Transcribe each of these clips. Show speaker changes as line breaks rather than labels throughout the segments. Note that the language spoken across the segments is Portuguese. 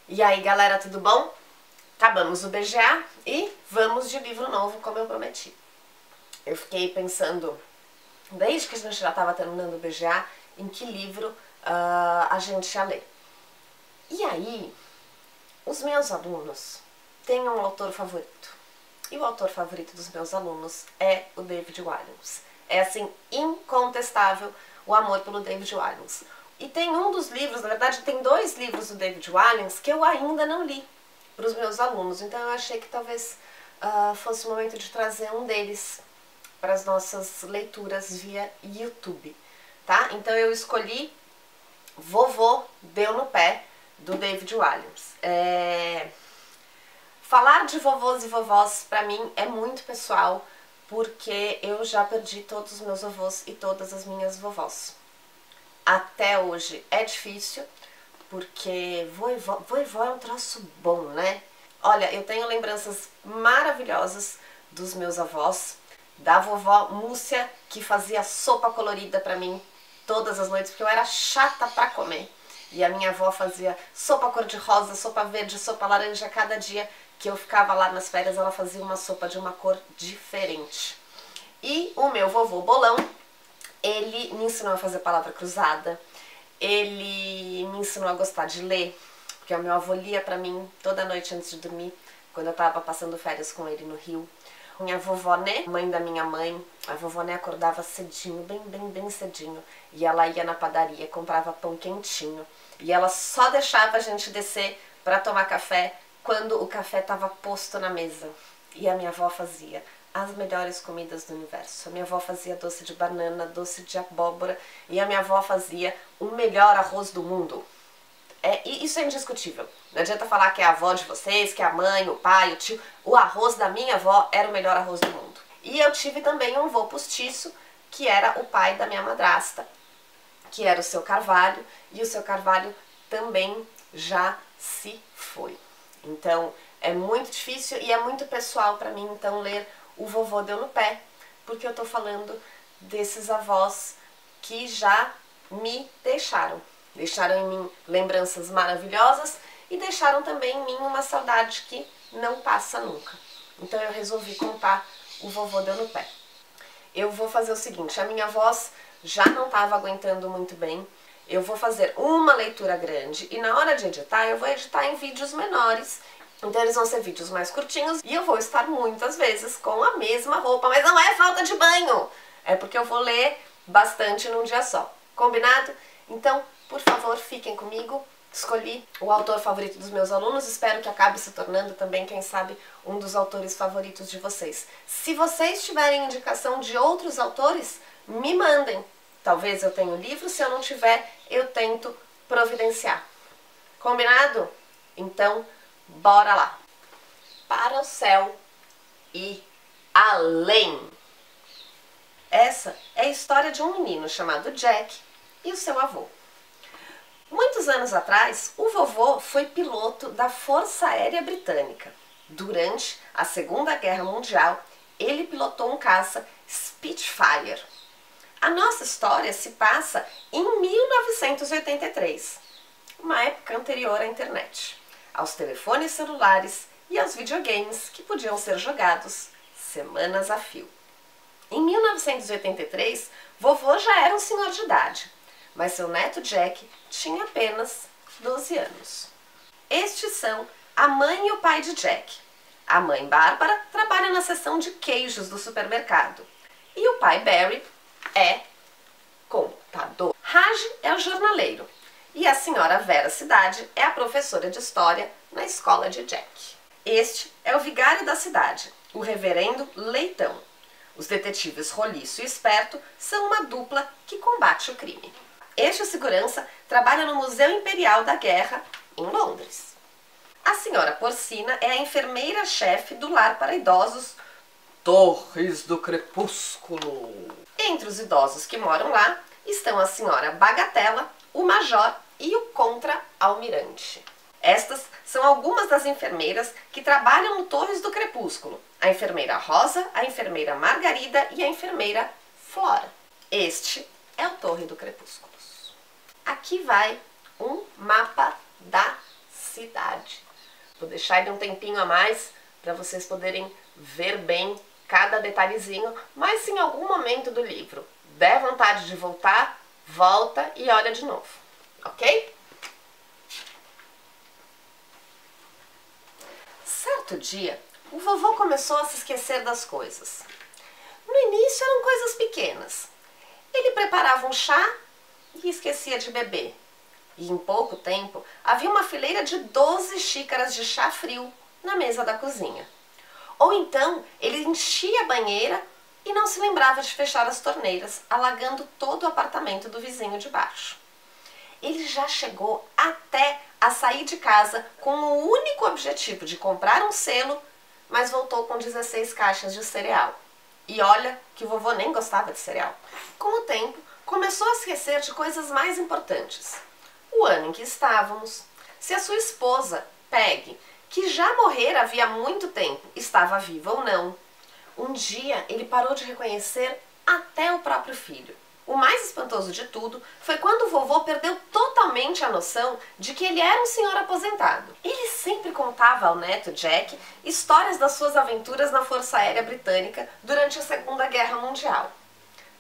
E aí, galera, tudo bom? Acabamos o BGA e vamos de livro novo, como eu prometi. Eu fiquei pensando, desde que a gente já estava terminando o BGA, em que livro a gente ia ler. E aí, os meus alunos têm um autor favorito. E o autor favorito dos meus alunos é o David Walliams. É, assim, incontestável o amor pelo David Walliams. E tem um dos livros, na verdade tem dois livros do David Walliams que eu ainda não li para os meus alunos. Então eu achei que talvez fosse o momento de trazer um deles para as nossas leituras via YouTube, tá? Então eu escolhi Vovô Deu no Pé, do David Walliams. Falar de vovôs e vovós para mim é muito pessoal, porque eu já perdi todos os meus vovôs e todas as minhas vovós. Até hoje é difícil, porque vovó é um troço bom, né? Olha, eu tenho lembranças maravilhosas dos meus avós, da vovó Múcia, que fazia sopa colorida pra mim todas as noites, porque eu era chata pra comer. E a minha avó fazia sopa cor-de-rosa, sopa verde, sopa laranja. Cada dia que eu ficava lá nas férias, ela fazia uma sopa de uma cor diferente. E o meu vovô Bolão, ele me ensinou a fazer palavra cruzada, ele me ensinou a gostar de ler, porque o meu avô lia pra mim toda noite antes de dormir, quando eu tava passando férias com ele no Rio. Minha vovó Né, mãe da minha mãe, a vovó Né acordava cedinho, bem cedinho, e ela ia na padaria, comprava pão quentinho, e ela só deixava a gente descer pra tomar café quando o café tava posto na mesa. E a minha avó fazia as melhores comidas do universo. A minha avó fazia doce de banana, doce de abóbora, e a minha avó fazia o melhor arroz do mundo. Isso é indiscutível. Não adianta falar que é a avó de vocês, que é a mãe, o pai, o tio. O arroz da minha avó era o melhor arroz do mundo. E eu tive também um vô postiço, que era o pai da minha madrasta, que era o seu Carvalho, e o seu Carvalho também já se foi. Então, é muito difícil e é muito pessoal para mim, então, ler O Vovô Deu no Pé, porque eu tô falando desses avós que já me deixaram. Deixaram em mim lembranças maravilhosas e deixaram também em mim uma saudade que não passa nunca. Então eu resolvi contar O Vovô Deu no Pé. Eu vou fazer o seguinte, a minha voz já não estava aguentando muito bem, eu vou fazer uma leitura grande e na hora de editar eu vou editar em vídeos menores. Então eles vão ser vídeos mais curtinhos e eu vou estar muitas vezes com a mesma roupa, mas não é falta de banho, é porque eu vou ler bastante num dia só. Combinado? Então, por favor, fiquem comigo. Escolhi o autor favorito dos meus alunos, espero que acabe se tornando também, quem sabe, um dos autores favoritos de vocês. Se vocês tiverem indicação de outros autores, me mandem. Talvez eu tenha o livro, se eu não tiver, eu tento providenciar. Combinado? Então, bora lá! Para o céu e além. Essa é a história de um menino chamado Jack e o seu avô. Muitos anos atrás, o vovô foi piloto da Força Aérea Britânica. Durante a Segunda Guerra Mundial, ele pilotou um caça Spitfire. A nossa história se passa em 1983, uma época anterior à internet, aos telefones celulares e aos videogames que podiam ser jogados semanas a fio. Em 1983, vovô já era um senhor de idade, mas seu neto Jack tinha apenas 12 anos. Estes são a mãe e o pai de Jack. A mãe Bárbara trabalha na seção de queijos do supermercado e o pai Barry é contador. Raj é o jornaleiro e a senhora Vera Cidade é a professora de história na escola de Jack. Este é o vigário da cidade, o reverendo Leitão. Os detetives Roliço e Esperto são uma dupla que combate o crime. Este segurança trabalha no Museu Imperial da Guerra, em Londres. A senhora Porcina é a enfermeira-chefe do lar para idosos Torres do Crepúsculo. Entre os idosos que moram lá estão a senhora Bagatela, o major e o contra-almirante. Estas são algumas das enfermeiras que trabalham no Torres do Crepúsculo. A enfermeira Rosa, a enfermeira Margarida e a enfermeira Flora. Este é o Torre do Crepúsculo. Aqui vai um mapa da cidade. Vou deixar ele um tempinho a mais para vocês poderem ver bem cada detalhezinho, mas se em algum momento do livro der vontade de voltar, volta e olha de novo, ok? Certo dia, o vovô começou a se esquecer das coisas. No início eram coisas pequenas. Ele preparava um chá e esquecia de beber. E em pouco tempo havia uma fileira de 12 xícaras de chá frio na mesa da cozinha. Ou então ele enchia a banheira e não se lembrava de fechar as torneiras, alagando todo o apartamento do vizinho de baixo. Ele já chegou até a sair de casa com o único objetivo de comprar um selo, mas voltou com 16 caixas de cereal. E olha que o vovô nem gostava de cereal. Com o tempo, começou a esquecer de coisas mais importantes. O ano em que estávamos, se a sua esposa, Peg, que já morrera havia muito tempo, estava viva ou não. Um dia ele parou de reconhecer até o próprio filho. O mais espantoso de tudo foi quando o vovô perdeu totalmente a noção de que ele era um senhor aposentado. Ele sempre contava ao neto Jack histórias das suas aventuras na Força Aérea Britânica durante a Segunda Guerra Mundial.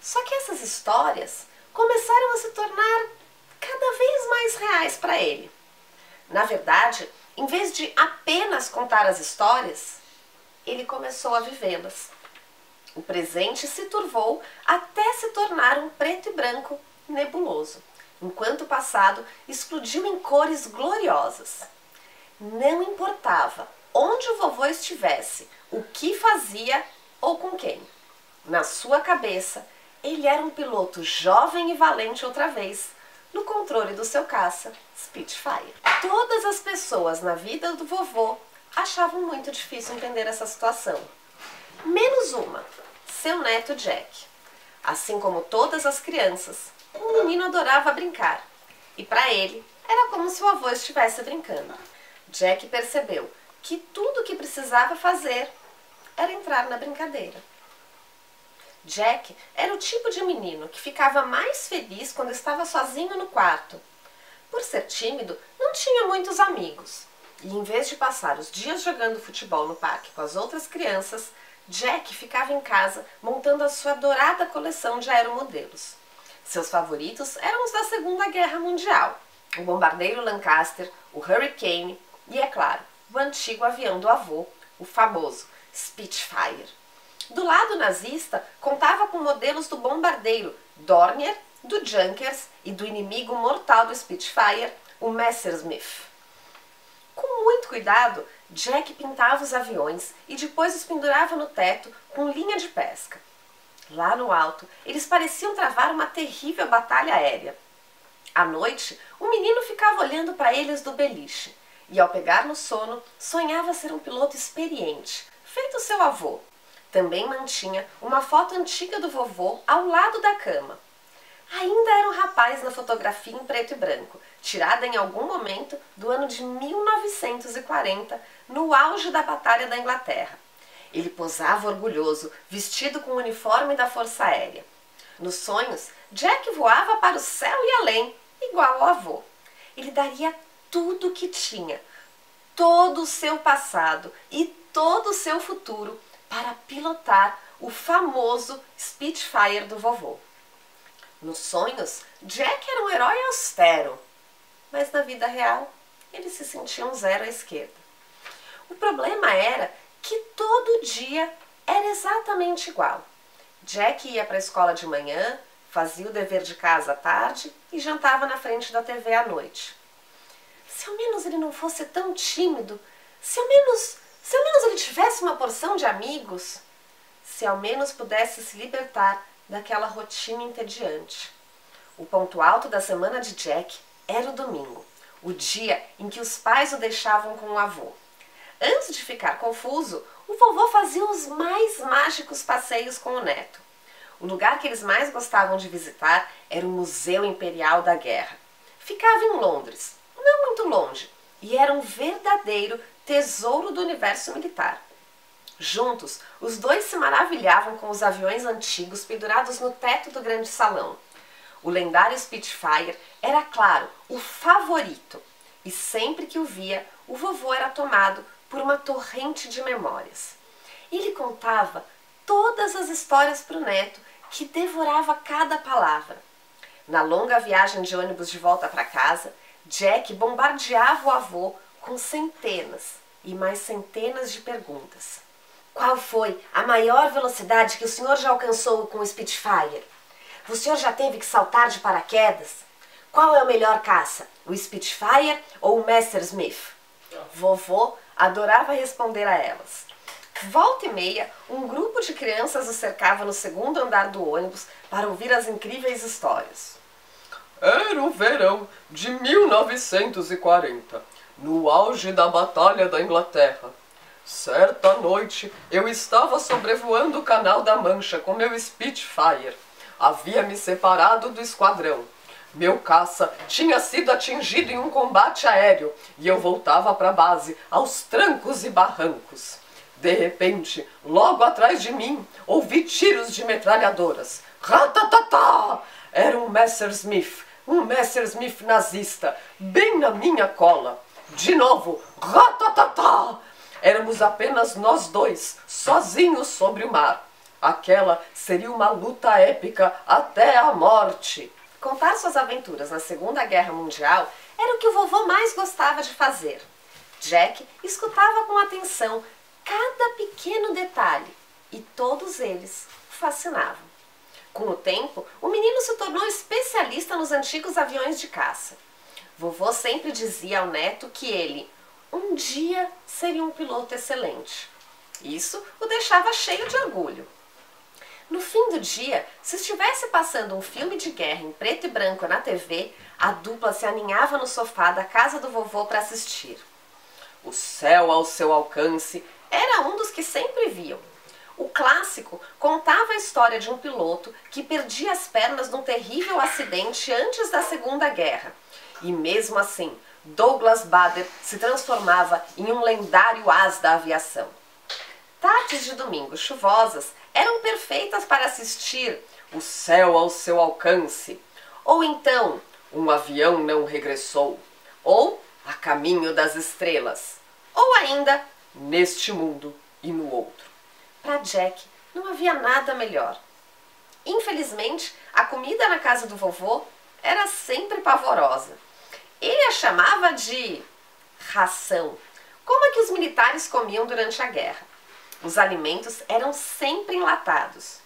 Só que essas histórias começaram a se tornar cada vez mais reais para ele. Na verdade, em vez de apenas contar as histórias, ele começou a vivê-las. O presente se turvou até se tornar um preto e branco nebuloso, enquanto o passado explodiu em cores gloriosas. Não importava onde o vovô estivesse, o que fazia ou com quem. Na sua cabeça, ele era um piloto jovem e valente outra vez, no controle do seu caça, Spitfire. Todas as pessoas na vida do vovô achavam muito difícil entender essa situação. Menos uma, seu neto Jack. Assim como todas as crianças, o menino adorava brincar. E para ele, era como se o avô estivesse brincando. Jack percebeu que tudo o que precisava fazer era entrar na brincadeira. Jack era o tipo de menino que ficava mais feliz quando estava sozinho no quarto. Por ser tímido, não tinha muitos amigos. E em vez de passar os dias jogando futebol no parque com as outras crianças, Jack ficava em casa montando a sua adorada coleção de aeromodelos. Seus favoritos eram os da Segunda Guerra Mundial, o bombardeiro Lancaster, o Hurricane e, é claro, o antigo avião do avô, o famoso Spitfire. Do lado nazista, contava com modelos do bombardeiro Dornier, do Junkers e do inimigo mortal do Spitfire, o Messerschmitt. Com muito cuidado, Jack pintava os aviões e depois os pendurava no teto com linha de pesca. Lá no alto, eles pareciam travar uma terrível batalha aérea. À noite, o menino ficava olhando para eles do beliche e, ao pegar no sono, sonhava ser um piloto experiente, feito seu avô. Também mantinha uma foto antiga do vovô ao lado da cama. Ainda era um rapaz na fotografia em preto e branco, tirada em algum momento do ano de 1940, no auge da Batalha da Inglaterra. Ele posava orgulhoso, vestido com o uniforme da Força Aérea. Nos sonhos, Jack voava para o céu e além, igual ao avô. Ele daria tudo o que tinha, todo o seu passado e todo o seu futuro para pilotar o famoso Spitfire do vovô. Nos sonhos, Jack era um herói austero, mas na vida real ele se sentia um zero à esquerda. O problema era que todo dia era exatamente igual. Jack ia para a escola de manhã, fazia o dever de casa à tarde e jantava na frente da TV à noite. Se ao menos ele não fosse tão tímido, se ao menos ele tivesse uma porção de amigos, se ao menos pudesse se libertar daquela rotina entediante. O ponto alto da semana de Jack era o domingo, o dia em que os pais o deixavam com o avô. Antes de ficar confuso, o vovô fazia os mais mágicos passeios com o neto. O lugar que eles mais gostavam de visitar era o Museu Imperial da Guerra. Ficava em Londres, não muito longe, e era um verdadeiro tesouro do universo militar. Juntos, os dois se maravilhavam com os aviões antigos pendurados no teto do grande salão. O lendário Spitfire era, claro, o favorito. e sempre que o via, o vovô era tomado por uma torrente de memórias. Ele contava todas as histórias para o neto, que devorava cada palavra. Na longa viagem de ônibus de volta para casa, Jack bombardeava o avô com centenas e mais centenas de perguntas. Qual foi a maior velocidade que o senhor já alcançou com o Spitfire? O senhor já teve que saltar de paraquedas? Qual é o melhor caça, o Spitfire ou o Messerschmitt? Vovô adorava responder a elas. Volta e meia, um grupo de crianças o cercava no segundo andar do ônibus para ouvir as incríveis histórias.
Era o verão de 1940, no auge da Batalha da Inglaterra. Certa noite, eu estava sobrevoando o Canal da Mancha com meu Spitfire. Havia me separado do esquadrão. Meu caça tinha sido atingido em um combate aéreo e eu voltava para a base aos trancos e barrancos. De repente, logo atrás de mim, ouvi tiros de metralhadoras. Ratatatá! Era um Messerschmitt nazista, bem na minha cola. De novo, ratatatá! Éramos apenas nós dois, sozinhos sobre o mar. Aquela seria uma luta épica até a morte.
Contar suas aventuras na Segunda Guerra Mundial era o que o vovô mais gostava de fazer. Jack escutava com atenção cada pequeno detalhe e todos eles o fascinavam. Com o tempo, o menino se tornou especialista nos antigos aviões de caça. Vovô sempre dizia ao neto que ele, um dia, seria um piloto excelente. Isso o deixava cheio de orgulho. No fim do dia, se estivesse passando um filme de guerra em preto e branco na TV, a dupla se aninhava no sofá da casa do vovô para assistir. O Céu ao Seu Alcance era um dos que sempre viam. O clássico contava a história de um piloto que perdia as pernas num terrível acidente antes da Segunda Guerra. E mesmo assim, Douglas Bader se transformava em um lendário as da aviação. Tardes de domingo chuvosas eram perfeitas para assistir O Céu ao Seu Alcance, ou então Um Avião Não Regressou, ou A Caminho das Estrelas, ou ainda Neste Mundo e no Outro. Para Jack não havia nada melhor. Infelizmente, a comida na casa do vovô era sempre pavorosa. Ele a chamava de ração, como a que os militares comiam durante a guerra. Os alimentos eram sempre enlatados.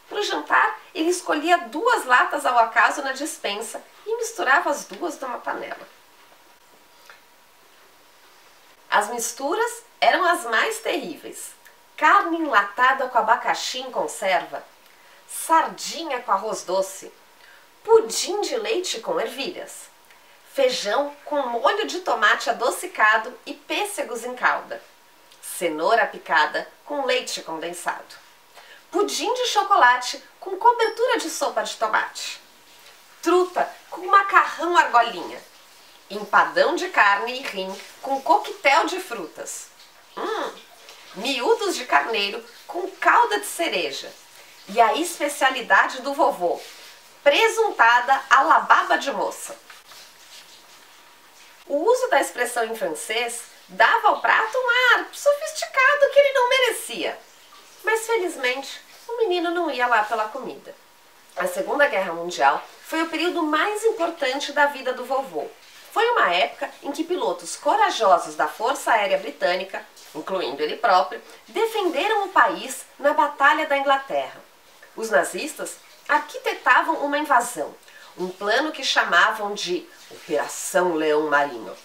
Para o jantar, ele escolhia 2 latas ao acaso na despensa e misturava as 2 numa panela. As misturas eram as mais terríveis. Carne enlatada com abacaxi em conserva, sardinha com arroz doce, pudim de leite com ervilhas, feijão com molho de tomate adocicado e pêssegos em calda, cenoura picada com leite condensado, pudim de chocolate com cobertura de sopa de tomate, truta com macarrão argolinha, empadão de carne e rim com coquetel de frutas, miúdos de carneiro com calda de cereja e a especialidade do vovô, presuntada à la baba de moça. O uso da expressão em francês dava ao prato um ar sofisticado que ele não merecia. Mas felizmente, o menino não ia lá pela comida. A Segunda Guerra Mundial foi o período mais importante da vida do vovô. Foi uma época em que pilotos corajosos da Força Aérea Britânica, incluindo ele próprio, defenderam o país na Batalha da Inglaterra. Os nazistas arquitetavam uma invasão, um plano que chamavam de Operação Leão Marinho.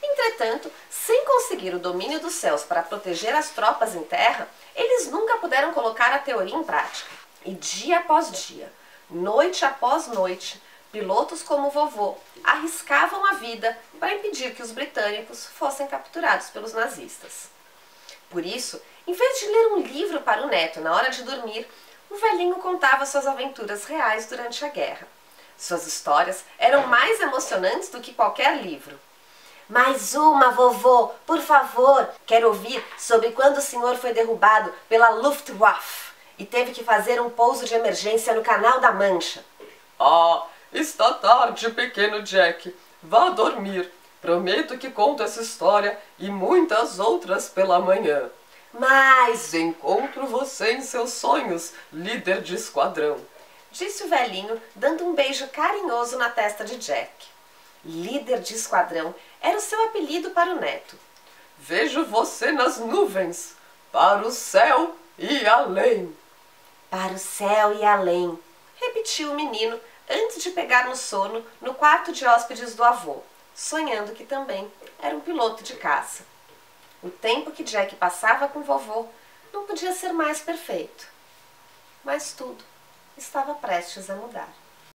Entretanto, sem conseguir o domínio dos céus para proteger as tropas em terra, eles nunca puderam colocar a teoria em prática. E dia após dia, noite após noite, pilotos como o vovô arriscavam a vida para impedir que os britânicos fossem capturados pelos nazistas. Por isso, em vez de ler um livro para o neto na hora de dormir, o velhinho contava suas aventuras reais durante a guerra. Suas histórias eram mais emocionantes do que qualquer livro. Mais uma, vovô, por favor! Quero ouvir sobre quando o senhor foi derrubado pela Luftwaffe e teve que fazer um pouso de emergência no Canal da Mancha.
Ah, está tarde, pequeno Jack. Vá dormir. Prometo que conto essa história e muitas outras pela manhã. Mas encontro você em seus sonhos, líder de esquadrão,
disse o velhinho, dando um beijo carinhoso na testa de Jack. Líder de esquadrão era o seu apelido para o neto.
Vejo você nas nuvens, para o céu e além.
Para o céu e além, repetiu o menino antes de pegar no sono no quarto de hóspedes do avô, sonhando que também era um piloto de caça. O tempo que Jack passava com vovô não podia ser mais perfeito. Mas tudo estava prestes a mudar.